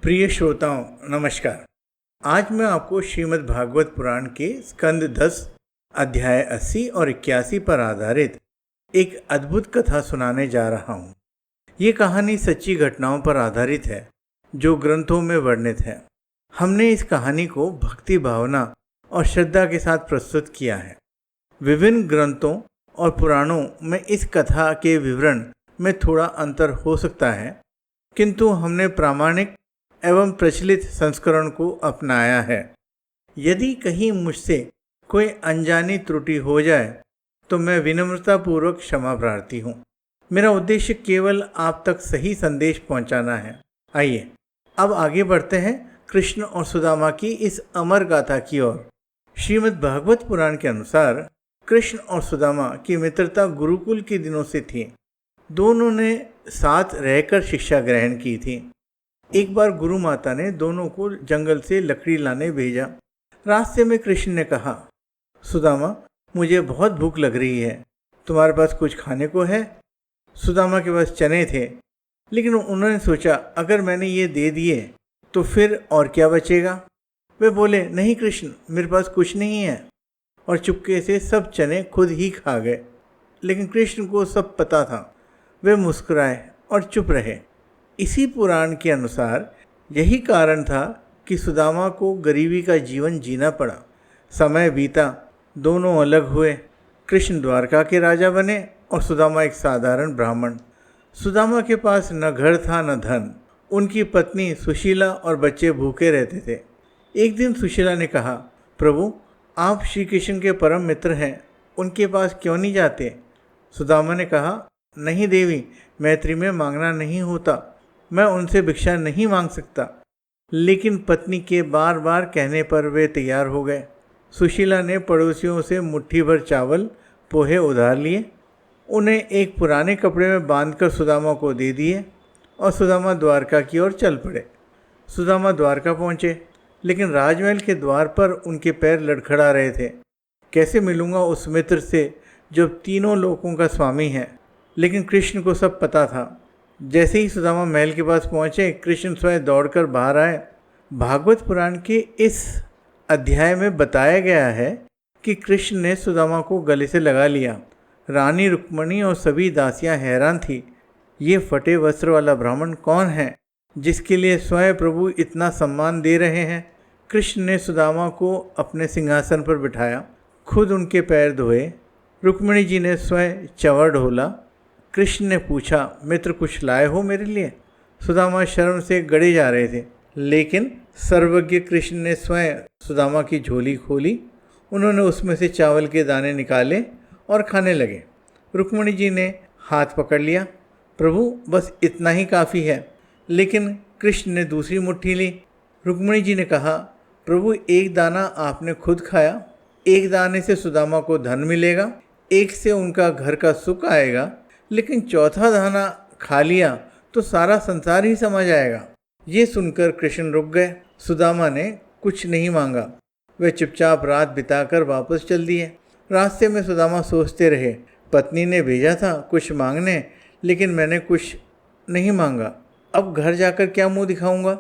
प्रिय श्रोताओं, नमस्कार। आज मैं आपको श्रीमद् भागवत पुराण के स्कंद 10 अध्याय 80 और 81 पर आधारित एक अद्भुत कथा सुनाने जा रहा हूँ। ये कहानी सच्ची घटनाओं पर आधारित है जो ग्रंथों में वर्णित है। हमने इस कहानी को भक्ति भावना और श्रद्धा के साथ प्रस्तुत किया है। विभिन्न ग्रंथों और पुराणों में इस कथा के विवरण में थोड़ा अंतर हो सकता है, किंतु हमने प्रामाणिक एवं प्रचलित संस्करण को अपनाया है। यदि कहीं मुझसे कोई अनजानी त्रुटि हो जाए तो मैं विनम्रतापूर्वक क्षमा प्रार्थी हूँ। मेरा उद्देश्य केवल आप तक सही संदेश पहुँचाना है। आइए अब आगे बढ़ते हैं कृष्ण और सुदामा की इस अमर गाथा की ओर। श्रीमद् भागवत पुराण के अनुसार कृष्ण और सुदामा की मित्रता गुरुकुल के दिनों से थी। दोनों ने साथ रहकर शिक्षा ग्रहण की थी। एक बार गुरु माता ने दोनों को जंगल से लकड़ी लाने भेजा। रास्ते में कृष्ण ने कहा, सुदामा, मुझे बहुत भूख लग रही है, तुम्हारे पास कुछ खाने को है? सुदामा के पास चने थे, लेकिन उन्होंने सोचा अगर मैंने ये दे दिए तो फिर और क्या बचेगा। वे बोले, नहीं कृष्ण, मेरे पास कुछ नहीं है, और चुपके से सब चने खुद ही खा गए। लेकिन कृष्ण को सब पता था। वे मुस्कुराए और चुप रहे। इसी पुराण के अनुसार यही कारण था कि सुदामा को गरीबी का जीवन जीना पड़ा। समय बीता, दोनों अलग हुए। कृष्ण द्वारका के राजा बने और सुदामा एक साधारण ब्राह्मण। सुदामा के पास न घर था न धन। उनकी पत्नी सुशीला और बच्चे भूखे रहते थे। एक दिन सुशीला ने कहा, प्रभु, आप श्री कृष्ण के परम मित्र हैं, उनके पास क्यों नहीं जाते? सुदामा ने कहा, नहीं देवी, मैत्री में मांगना नहीं होता, मैं उनसे भिक्षा नहीं मांग सकता। लेकिन पत्नी के बार बार कहने पर वे तैयार हो गए। सुशीला ने पड़ोसियों से मुट्ठी भर चावल पोहे उधार लिए, उन्हें एक पुराने कपड़े में बांधकर सुदामा को दे दिए और सुदामा द्वारका की ओर चल पड़े। सुदामा द्वारका पहुँचे, लेकिन राजमहल के द्वार पर उनके पैर लड़खड़ा रहे थे। कैसे मिलूँगा उस मित्र से जो तीनों लोकों का स्वामी है? लेकिन कृष्ण को सब पता था। जैसे ही सुदामा महल के पास पहुँचे, कृष्ण स्वयं दौड़कर बाहर आए। भागवत पुराण के इस अध्याय में बताया गया है कि कृष्ण ने सुदामा को गले से लगा लिया। रानी रुक्मणी और सभी दासियां हैरान थी। ये फटे वस्त्र वाला ब्राह्मण कौन है जिसके लिए स्वयं प्रभु इतना सम्मान दे रहे हैं? कृष्ण ने सुदामा को अपने सिंहासन पर बिठाया, खुद उनके पैर धोए। रुक्मणी जी ने स्वयं चंवर ढोला। कृष्ण ने पूछा, मित्र, कुछ लाए हो मेरे लिए? सुदामा शर्म से गड़े जा रहे थे, लेकिन सर्वज्ञ कृष्ण ने स्वयं सुदामा की झोली खोली। उन्होंने उसमें से चावल के दाने निकाले और खाने लगे। रुक्मणी जी ने हाथ पकड़ लिया, प्रभु, बस इतना ही काफ़ी है। लेकिन कृष्ण ने दूसरी मुट्ठी ली। रुक्मणी जी ने कहा, प्रभु, एक दाना आपने खुद खाया, एक दाने से सुदामा को धन मिलेगा, एक से उनका घर का सुख आएगा, लेकिन चौथा दाना खा लिया तो सारा संसार ही समझ आएगा। ये सुनकर कृष्ण रुक गए। सुदामा ने कुछ नहीं मांगा। वे चुपचाप रात बिताकर वापस चल दिए। रास्ते में सुदामा सोचते रहे, पत्नी ने भेजा था कुछ मांगने, लेकिन मैंने कुछ नहीं मांगा, अब घर जाकर क्या मुंह दिखाऊंगा?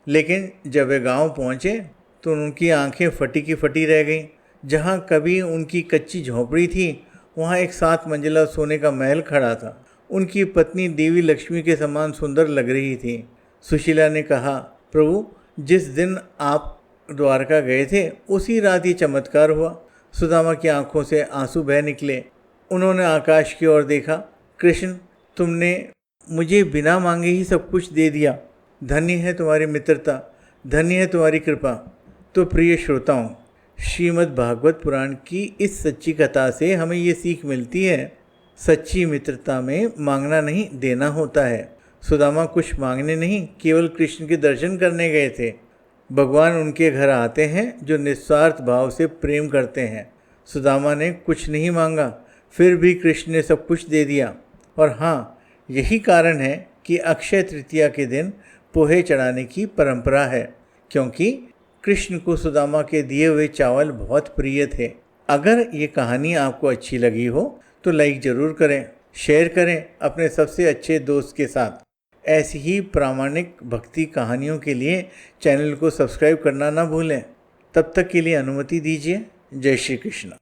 लेकिन जब वे गांव पहुंचे तो उनकी आंखें फटी की फटी रह गईं। जहां कभी उनकी कच्ची झोंपड़ी थी, वहाँ एक 7 मंजिला सोने का महल खड़ा था। उनकी पत्नी देवी लक्ष्मी के समान सुंदर लग रही थी। सुशीला ने कहा, प्रभु, जिस दिन आप द्वारका गए थे उसी रात ये चमत्कार हुआ। सुदामा की आंखों से आंसू बह निकले। उन्होंने आकाश की ओर देखा। कृष्ण, तुमने मुझे बिना मांगे ही सब कुछ दे दिया। धन्य है तुम्हारी मित्रता, धन्य है तुम्हारी कृपा। तो प्रिय श्रोताओं, श्रीमद् भागवत पुराण की इस सच्ची कथा से हमें ये सीख मिलती है, सच्ची मित्रता में मांगना नहीं, देना होता है। सुदामा कुछ मांगने नहीं, केवल कृष्ण के दर्शन करने गए थे। भगवान उनके घर आते हैं जो निस्वार्थ भाव से प्रेम करते हैं। सुदामा ने कुछ नहीं मांगा, फिर भी कृष्ण ने सब कुछ दे दिया। और हाँ, यही कारण है कि अक्षय तृतीया के दिन पोहे चढ़ाने की परंपरा है, क्योंकि कृष्ण को सुदामा के दिए हुए चावल बहुत प्रिय थे। अगर ये कहानी आपको अच्छी लगी हो तो लाइक ज़रूर करें, शेयर करें अपने सबसे अच्छे दोस्त के साथ। ऐसी ही प्रामाणिक भक्ति कहानियों के लिए चैनल को सब्सक्राइब करना ना भूलें। तब तक के लिए अनुमति दीजिए। जय श्री कृष्ण।